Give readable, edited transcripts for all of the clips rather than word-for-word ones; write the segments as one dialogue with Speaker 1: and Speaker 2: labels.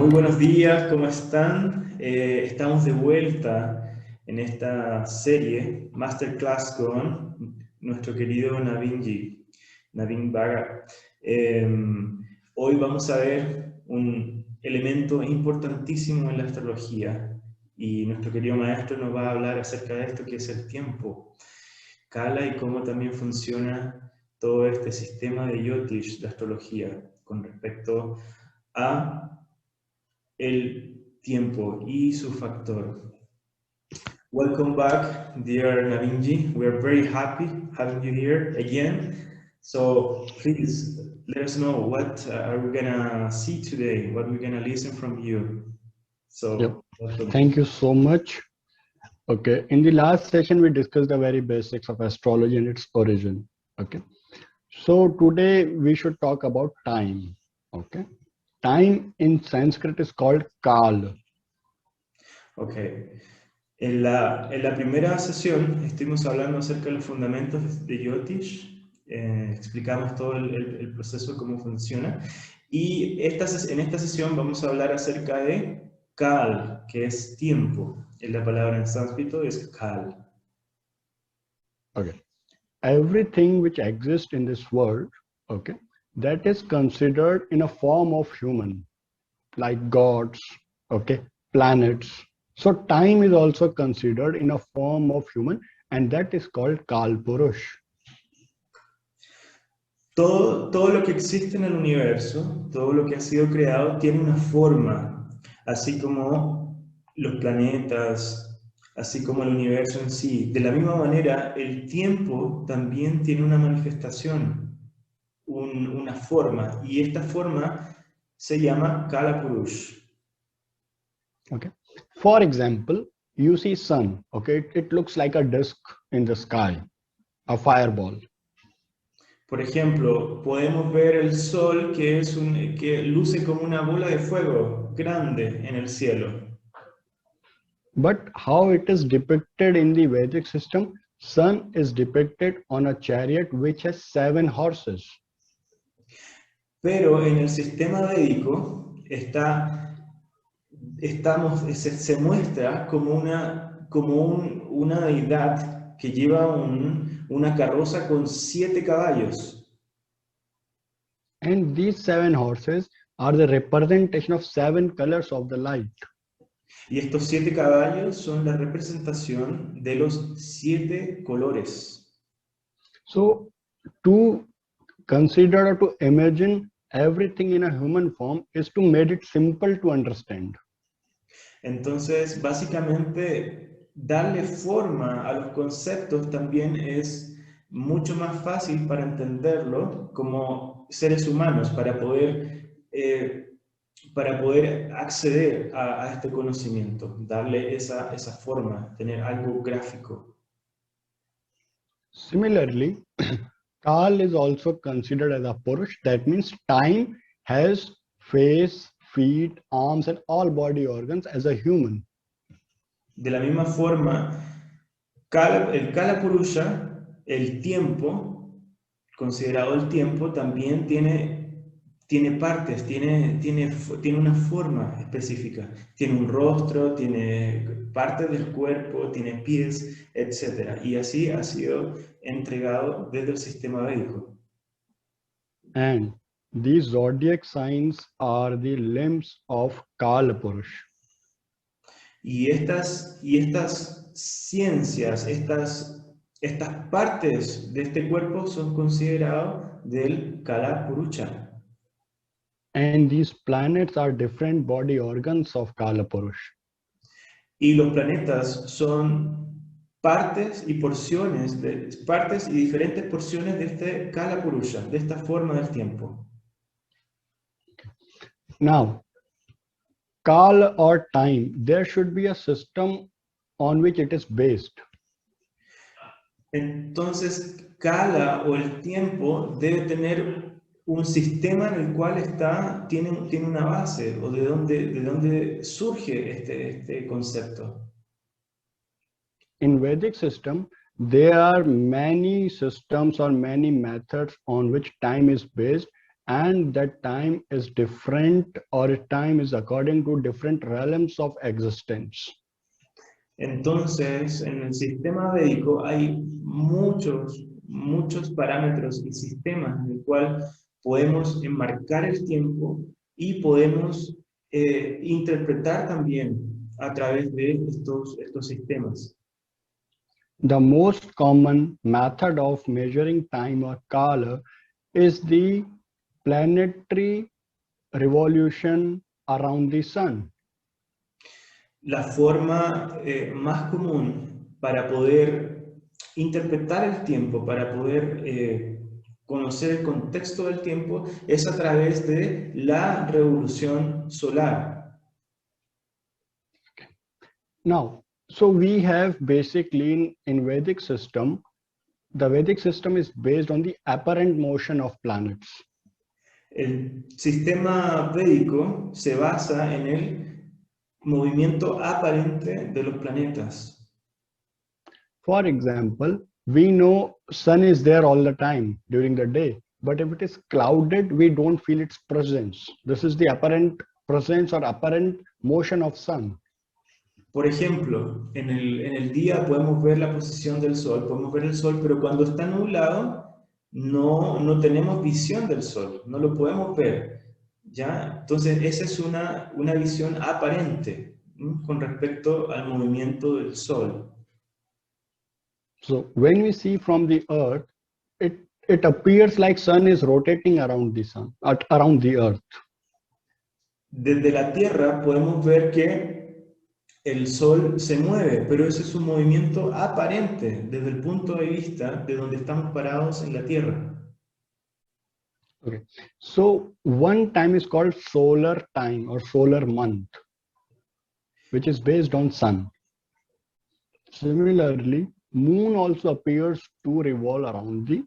Speaker 1: Muy buenos días, ¿cómo están? Estamos de vuelta en esta serie Masterclass con nuestro querido Navin Bhagat. Hoy vamos a ver un elemento importantísimo en la astrología y nuestro querido maestro nos va a hablar acerca de esto que es el tiempo, Kala, y cómo también funciona todo este sistema de Jyotish, de astrología, con respecto a el tiempo y su factor. Welcome back, dear Navinji. We are very happy having you here again. So please let us know what are we gonna see today, what we're gonna listen from you. So welcome.
Speaker 2: Thank you so much. Okay, in the last session we discussed the very basics of astrology and its origin. Okay, so today we should talk about time. Okay, time in Sanskrit is called Kal.
Speaker 1: Okay. En la primera sesión estuvimos hablando acerca de los fundamentos de Jyotish, explicamos todo el proceso, cómo funciona, y en esta sesión vamos a hablar acerca de Kal, que es tiempo. La palabra en sánscrito es Kal.
Speaker 2: Okay, everything which exists in this world, okay, that is considered in a form of human, like gods, okay, planets. So time is also considered in a form of human, and that is called Kal Purush.
Speaker 1: Todo lo que existe en el universo, todo lo que ha sido creado, tiene una forma, así como los planetas, así como el universo en sí. De la misma manera, el tiempo también tiene una manifestación, una forma, y esta forma se llama Kala Purush.
Speaker 2: Okay. For example, you see sun, okay, it looks like a disk in the sky, a fireball.
Speaker 1: Por ejemplo, podemos ver el sol que luce como una bola de fuego grande en el cielo.
Speaker 2: But how it is depicted in the Vedic system, sun is depicted on a chariot which has 7 horses.
Speaker 1: Pero en el sistema védico se muestra como una deidad que lleva una carroza con 7 caballos.
Speaker 2: And these 7 horses are the representation of 7 colors of the light.
Speaker 1: Y estos 7 caballos son la representación de los 7 colores.
Speaker 2: So to consider or to imagine everything in a human form is to make it simple to understand.
Speaker 1: Entonces, básicamente, darle forma a los conceptos también es mucho más fácil para entenderlo como seres humanos, para poder acceder a este conocimiento, darle esa forma, tener algo gráfico.
Speaker 2: Similarly, Kal is also considered as a Purush. That means time has face, feet, arms, and all body organs as a human.
Speaker 1: De la misma forma, el Kala Purusha, el tiempo, considerado el tiempo, también tiene partes, tiene una forma específica. Tiene un rostro, tiene partes del cuerpo, tiene pies, etc. Y así ha sido entregado desde el sistema védico.
Speaker 2: And these zodiac signs are the limbs of Kal Purush.
Speaker 1: Y estas ciencias, estas partes de este cuerpo son consideradas del Kala Purusha.
Speaker 2: And these planets are different body organs of Kala Purush.
Speaker 1: Y los planetas son partes y diferentes porciones de este Kala Purusha, de esta forma del tiempo.
Speaker 2: Now, Kal or time, there should be a system on which it is based.
Speaker 1: Entonces, Kala o el tiempo debe tener un sistema en el cual tiene una base, o de dónde surge este concepto.
Speaker 2: In Vedic system, there are many systems or many methods on which time is based, and that time is different, or time is according to different realms of existence.
Speaker 1: Entonces, en el sistema védico hay muchos parámetros y sistemas en el cual podemos enmarcar el tiempo y podemos interpretar también a través de estos sistemas.
Speaker 2: The most common method of measuring time or kala is the planetary revolution around the sun.
Speaker 1: La forma más común para poder interpretar el tiempo, para poder conocer el contexto del tiempo, es a través de la revolución solar.
Speaker 2: Now, so we have basically in Vedic system, the Vedic system is based on the apparent motion of planets.
Speaker 1: El sistema védico se basa en el movimiento aparente de los planetas.
Speaker 2: For example, we know sun is there all the time during the day, but if it is clouded, we don't feel its presence. This is the apparent presence or apparent motion of sun.
Speaker 1: Por ejemplo, en el día podemos ver la posición del sol, podemos ver el sol, pero cuando está nublado no tenemos visión del sol, no lo podemos ver, ¿ya? Entonces esa es una visión aparente, ¿m? Con respecto al movimiento del sol.
Speaker 2: So when we see from the earth, it appears like sun is rotating around the sun, around the earth.
Speaker 1: Desde la Tierra podemos ver que el sol se mueve, pero ese es un movimiento aparente desde el punto de vista de donde estamos parados en la Tierra.
Speaker 2: Okay. So one time is called solar time or solar month, which is based on sun. Similarly, moon also appears to revolve around the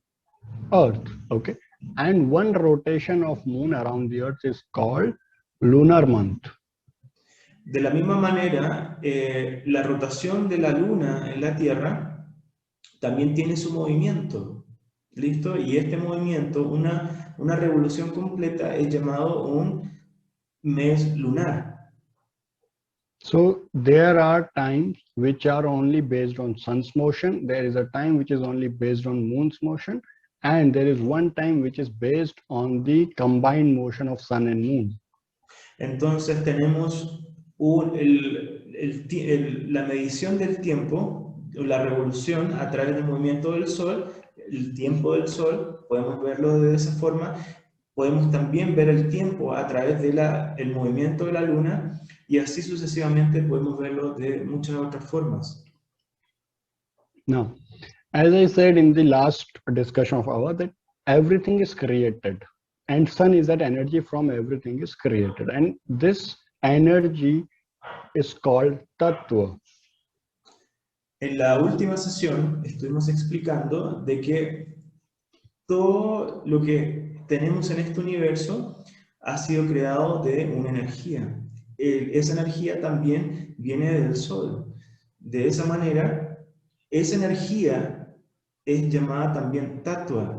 Speaker 2: earth. Okay. And one rotation of moon around the earth is called lunar month.
Speaker 1: De la misma manera, la rotación de la Luna en la Tierra también tiene su movimiento, ¿listo? Y este movimiento, una revolución completa, es llamado un mes lunar.
Speaker 2: So there are times which are only based on sun's motion. There is a time which is only based on moon's motion. And there is one time which is based on the combined motion of sun and moon.
Speaker 1: Entonces tenemos la medición del tiempo, la revolución a través del movimiento del Sol, el tiempo del Sol, podemos verlo de esa forma. Podemos también ver el tiempo a través del movimiento de la Luna y así sucesivamente podemos verlo de muchas otras formas.
Speaker 2: Now, as I said in the last discussion of ours, that everything is created and sun is that energy from everything is created. And this energy is called Tattva.
Speaker 1: En la última sesión estuvimos explicando de que todo lo que tenemos en este universo ha sido creado de una energía. Esa energía también viene del Sol. De esa manera, esa energía es llamada también Tattva.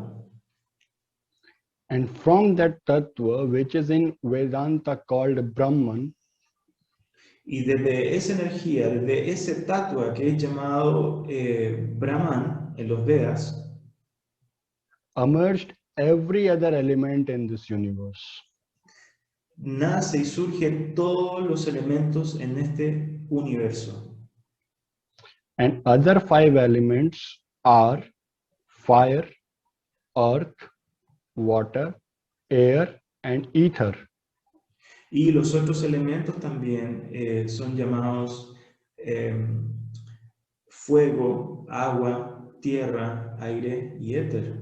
Speaker 2: And from that Tattva, which is in Vedanta called Brahman,
Speaker 1: y desde esa energía, desde ese Tattva que es llamado Brahman en los Vedas,
Speaker 2: emerged every other element in this universe.
Speaker 1: Nace y surge todos los elementos en este universo.
Speaker 2: And other 5 elements are fire, earth, water, air, and ether.
Speaker 1: Y los otros elementos también son llamados fuego, agua, tierra, aire y éter.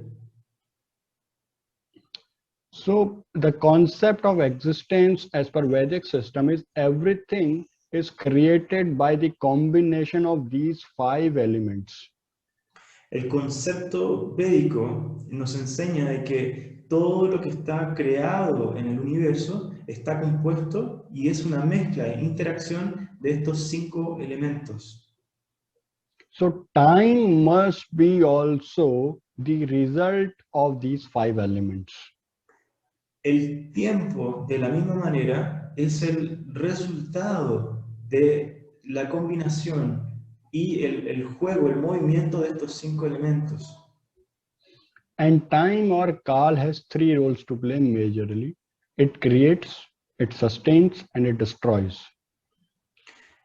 Speaker 2: So the concept of existence as per Vedic system is everything is created by the combination of these 5 elements.
Speaker 1: El concepto védico nos enseña de que todo lo que está creado en el universo está compuesto y es una mezcla e interacción de estos 5 elementos.
Speaker 2: So time must be also the result of these 5 elements.
Speaker 1: El tiempo, de la misma manera, es el resultado de la combinación y el juego, el movimiento de estos 5 elementos.
Speaker 2: And time or Kal has three roles to play majorly. It creates, it sustains, and it destroys.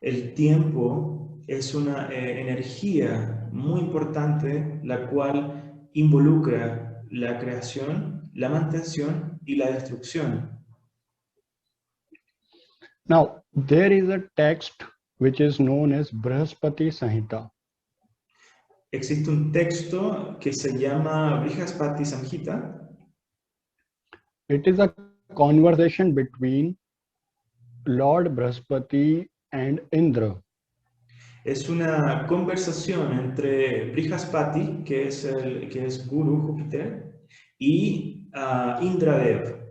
Speaker 1: El tiempo es una energía muy importante, la cual involucra la creación, la mantención y la destrucción.
Speaker 2: Now, there is a text which is known as Brihaspati Samhita.
Speaker 1: Existe un texto que se llama Brihaspati Samhita.
Speaker 2: It is a conversation between Lord Brihaspati and Indra.
Speaker 1: Es una conversación entre Brihaspati, que es Guru Júpiter, y Indradev.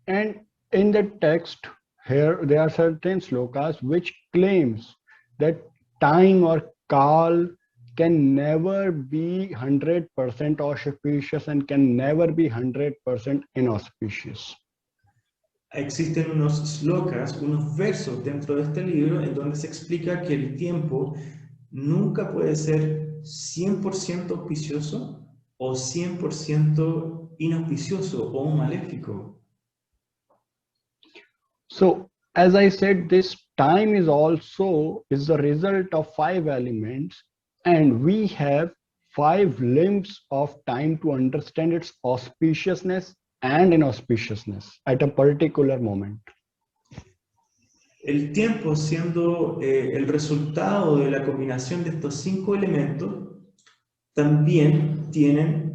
Speaker 2: And in the text, here there are certain slokas which claims that time or Kal can never be 100% auspicious and can never be 100% inauspicious.
Speaker 1: Existen unos slokas, unos versos dentro de este libro en donde se explica que el tiempo nunca puede ser 100% auspicioso o 100% inauspicioso o maléfico.
Speaker 2: So, as I said, this time is the result of 5 elements, and we have 5 limbs of time to understand its auspiciousness and inauspiciousness at a particular moment.
Speaker 1: El tiempo, siendo el resultado de la combinación de estos 5 elementos, también tienen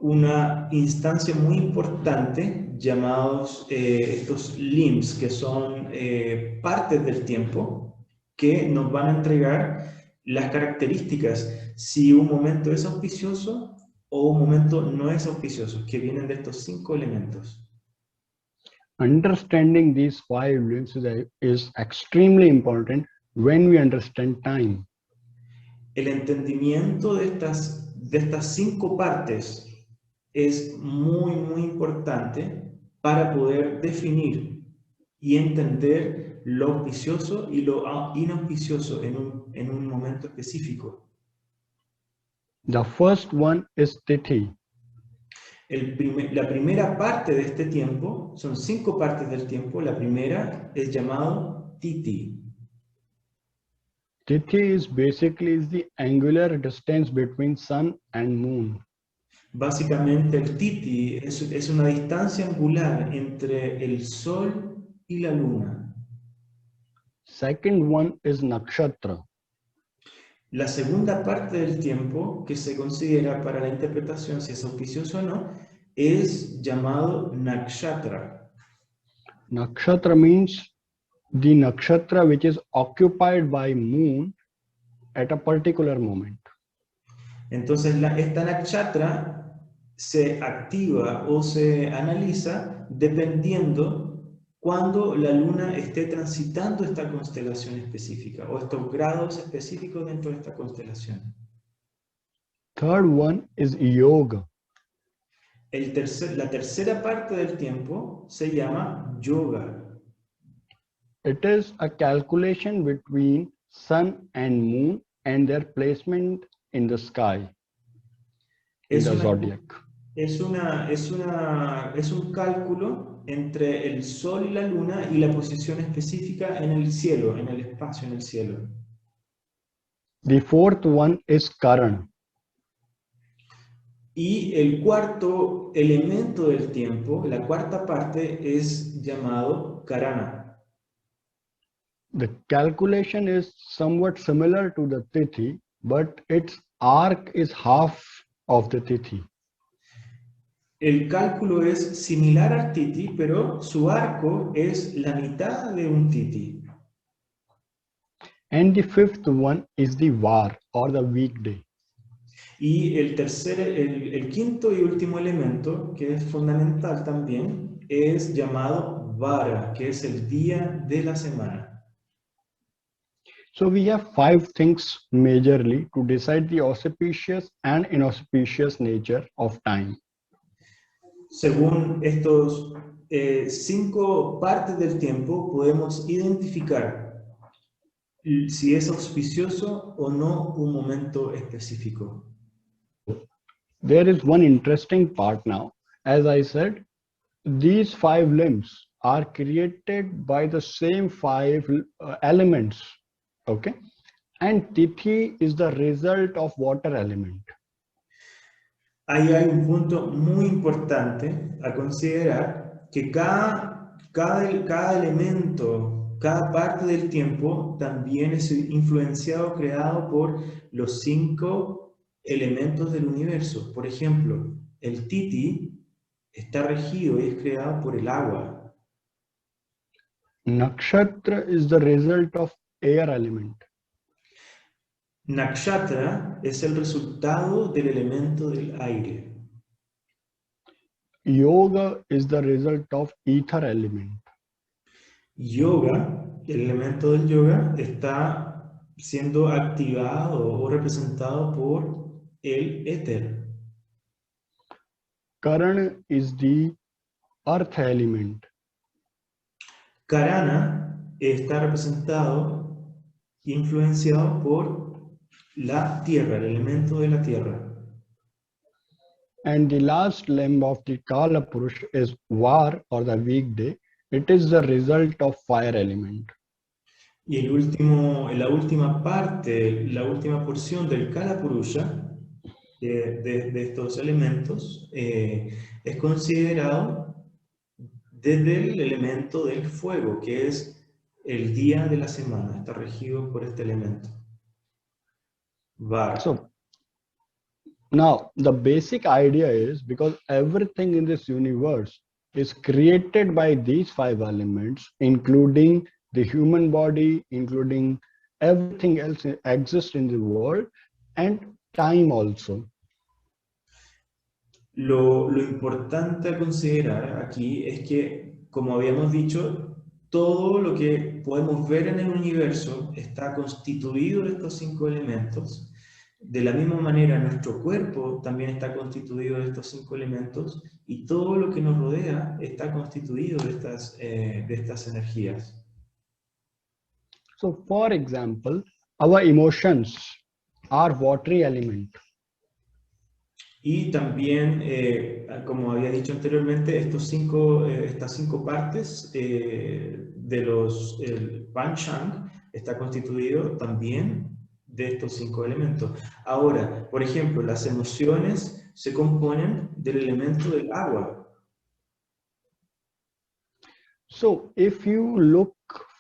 Speaker 1: una instancia muy importante llamados estos limbs, que son partes del tiempo que nos van a entregar las características si un momento es auspicioso o un momento no es auspicioso, que vienen de estos 5 elementos.
Speaker 2: Understanding these 5 limbs is extremely important when we understand time.
Speaker 1: El entendimiento de estas 5 partes es muy importante para poder definir y entender lo auspicioso y lo inauspicioso en un momento específico.
Speaker 2: The first one is Tithi.
Speaker 1: La primera parte de este tiempo, son 5 partes del tiempo, la primera es llamado Tithi.
Speaker 2: Tithi is basically the angular distance between sun and moon.
Speaker 1: Básicamente el Tithi es una distancia angular entre el Sol y la Luna.
Speaker 2: Second one is Nakshatra.
Speaker 1: La segunda parte del tiempo que se considera para la interpretación si es auspicioso o no es llamado nakshatra.
Speaker 2: Nakshatra means the nakshatra which is occupied by moon at a particular moment.
Speaker 1: Entonces esta nakshatra se activa o se analiza dependiendo cuando la luna esté transitando esta constelación específica o estos grados específicos dentro de esta constelación.
Speaker 2: Third one is yoga.
Speaker 1: La tercera parte del tiempo se llama yoga.
Speaker 2: It is a calculation between sun and moon and their placement in the sky, in the zodiac.
Speaker 1: Es un cálculo entre el Sol y la Luna y la posición específica en el cielo, en el espacio, en el cielo.
Speaker 2: The fourth one is Karan.
Speaker 1: Y el cuarto elemento del tiempo, la cuarta parte, es llamado Karana.
Speaker 2: The calculation is somewhat similar to the Tithi, but its arc is half of the Tithi.
Speaker 1: El cálculo es similar al Tithi, pero su arco es la mitad de un Tithi.
Speaker 2: And the fifth one is the Var or the weekday.
Speaker 1: Y el quinto y último elemento, que es fundamental también, es llamado Vara, que es el día de la semana.
Speaker 2: So we have 5 things majorly to decide the auspicious and inauspicious nature of time.
Speaker 1: Según estos 5 partes del tiempo, podemos identificar si es auspicioso o no un momento específico.
Speaker 2: There is one interesting part now. As I said, these 5 limbs are created by the same 5 elements. Okay. And Tithi is the result of water element.
Speaker 1: Ahí hay un punto muy importante a considerar, que cada elemento, cada parte del tiempo también es influenciado, creado por los 5 elementos del universo. Por ejemplo, el Titi está regido y es creado por el agua.
Speaker 2: Nakshatra is the result of air element.
Speaker 1: Nakshatra es el resultado del elemento del aire.
Speaker 2: Yoga is the result of ether element.
Speaker 1: Yoga, el elemento del yoga, está siendo activado o representado por el éter.
Speaker 2: Karana is the earth element.
Speaker 1: Karana está representado, influenciado por la tierra, el elemento de la tierra.
Speaker 2: And the last limb of the Kala Purush is Var or the weekday. It is the result of fire element.
Speaker 1: Y la última parte, la última porción del Kala Purusha, de estos elementos, es considerado desde el elemento del fuego, que es el día de la semana, está regido por este elemento. Var.
Speaker 2: So now the basic idea is, because everything in this universe is created by these 5 elements, including the human body, including everything else that exists in the world, and time also.
Speaker 1: Lo importante a considerar aquí es que, como habíamos dicho, todo lo que podemos ver en el universo está constituido de estos 5 elementos. De la misma manera, nuestro cuerpo también está constituido de estos 5 elementos, y todo lo que nos rodea está constituido de estas energías.
Speaker 2: So for example, our emotions are watery element.
Speaker 1: Y también, como había dicho anteriormente, estas 5 partes de el Panchang está constituido también de estos 5 elementos. Ahora, por ejemplo, las emociones se componen del elemento del agua.
Speaker 2: So if you look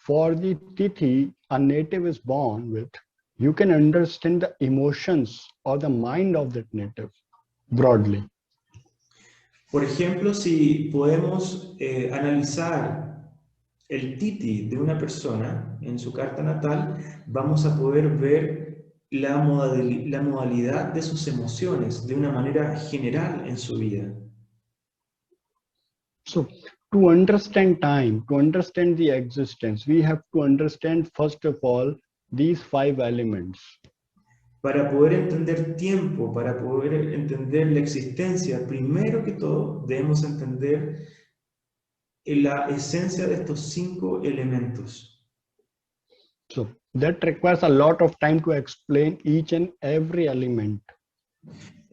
Speaker 2: for the Tithi a native is born with, you can understand the emotions or the mind of that native broadly.
Speaker 1: Por ejemplo, si podemos analizar el Titi de una persona en su carta natal, vamos a poder ver la modalidad de sus emociones de una manera general en su vida.
Speaker 2: So to understand time, to understand the existence, we have to understand first of all these 5 elements.
Speaker 1: Para poder entender tiempo, para poder entender la existencia, primero que todo debemos entender la esencia de estos 5 elementos.
Speaker 2: So that requires a lot of time to explain each and every element.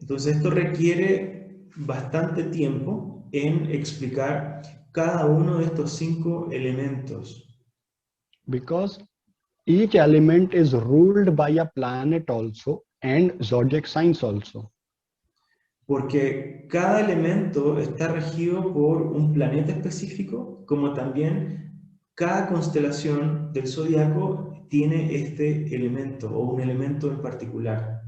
Speaker 1: Entonces esto requiere bastante tiempo en explicar cada uno de estos 5 elementos.
Speaker 2: Because each element is ruled by a planet also and zodiac signs also.
Speaker 1: Porque cada elemento está regido por un planeta específico, como también cada constelación del zodiaco tiene este elemento o un elemento en particular.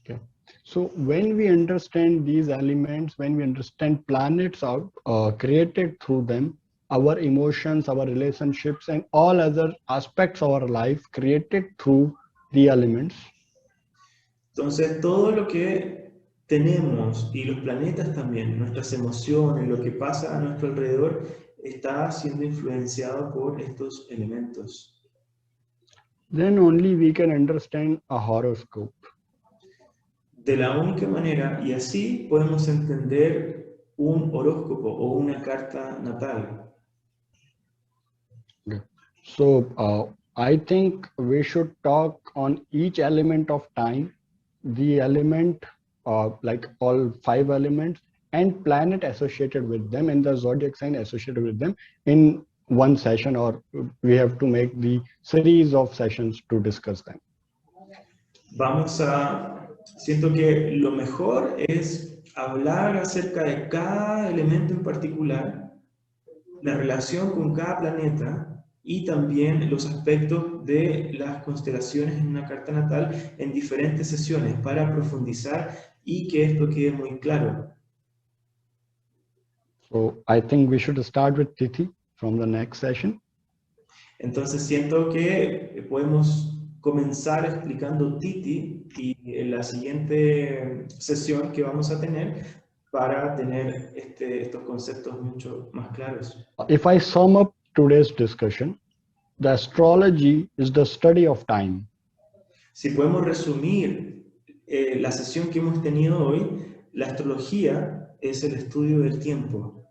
Speaker 2: Okay. So when we understand these elements, when we understand planets out created through them, our emotions, our relationships, and all other aspects of our life created through the elements.
Speaker 1: Entonces, todo lo que tenemos y los planetas también, nuestras emociones, lo que pasa a nuestro alrededor, está siendo influenciado por estos elementos.
Speaker 2: Then only we can understand a horoscope.
Speaker 1: de la única manera, y así podemos entender un horóscopo o una carta natal.
Speaker 2: Okay. So I think we should talk on each element of time, the element, like all 5 elements, and planet associated with them, and the zodiac sign associated with them in one session, or we have to make the series of sessions to discuss them.
Speaker 1: Siento que lo mejor es hablar acerca de cada elemento en particular, la relación con cada planeta y también los aspectos de las constelaciones en una carta natal en diferentes sesiones para profundizar y que esto quede muy claro.
Speaker 2: So I think we should start with Tithi from the next session.
Speaker 1: Entonces siento que podemos comenzar explicando Tithi y en la siguiente sesión que vamos a tener para tener estos conceptos mucho más claros.
Speaker 2: If I sum up today's discussion, the astrology is the study of time.
Speaker 1: Si podemos resumir la sesión que hemos tenido hoy, la astrología es el estudio del tiempo.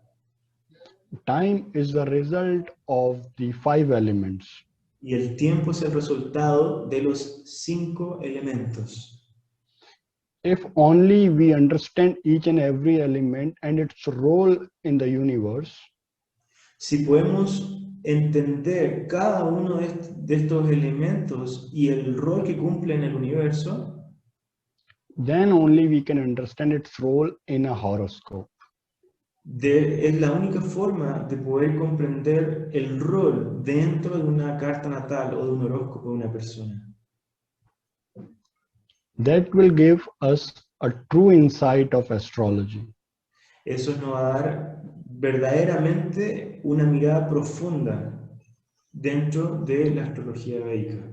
Speaker 2: Time is the result of the 5 elements.
Speaker 1: Y el tiempo es el resultado de los 5 elementos.
Speaker 2: If only we understand each and every element and its role in the universe,
Speaker 1: si podemos entender cada uno de estos elementos y el rol que cumple en el universo,
Speaker 2: then only we can understand its role in a horoscope.
Speaker 1: Es la única forma de poder comprender el rol dentro de una carta natal o de un horóscopo de una persona.
Speaker 2: That will give us a true insight of astrology.
Speaker 1: Eso nos va a dar verdaderamente una mirada profunda dentro de la astrología védica.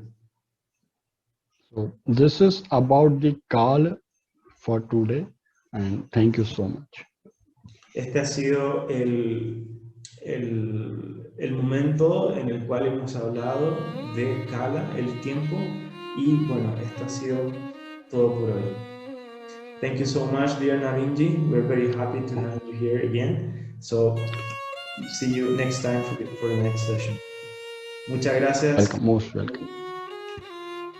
Speaker 2: So this is about the Kala for today, and thank you so much.
Speaker 1: Este ha sido el momento en el cual hemos hablado de Kala, el tiempo, y bueno, esto ha sido todo por hoy. Thank you so much, dear Navinji. We're very happy to have you here again. So, see you next time for the next session. Muchas gracias.
Speaker 2: Welcome, most welcome.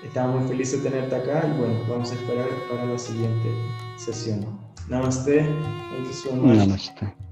Speaker 1: Estamos muy felices de tenerte acá y bueno, vamos a esperar para la siguiente sesión. Namaste. Thank you so much.
Speaker 2: Namaste.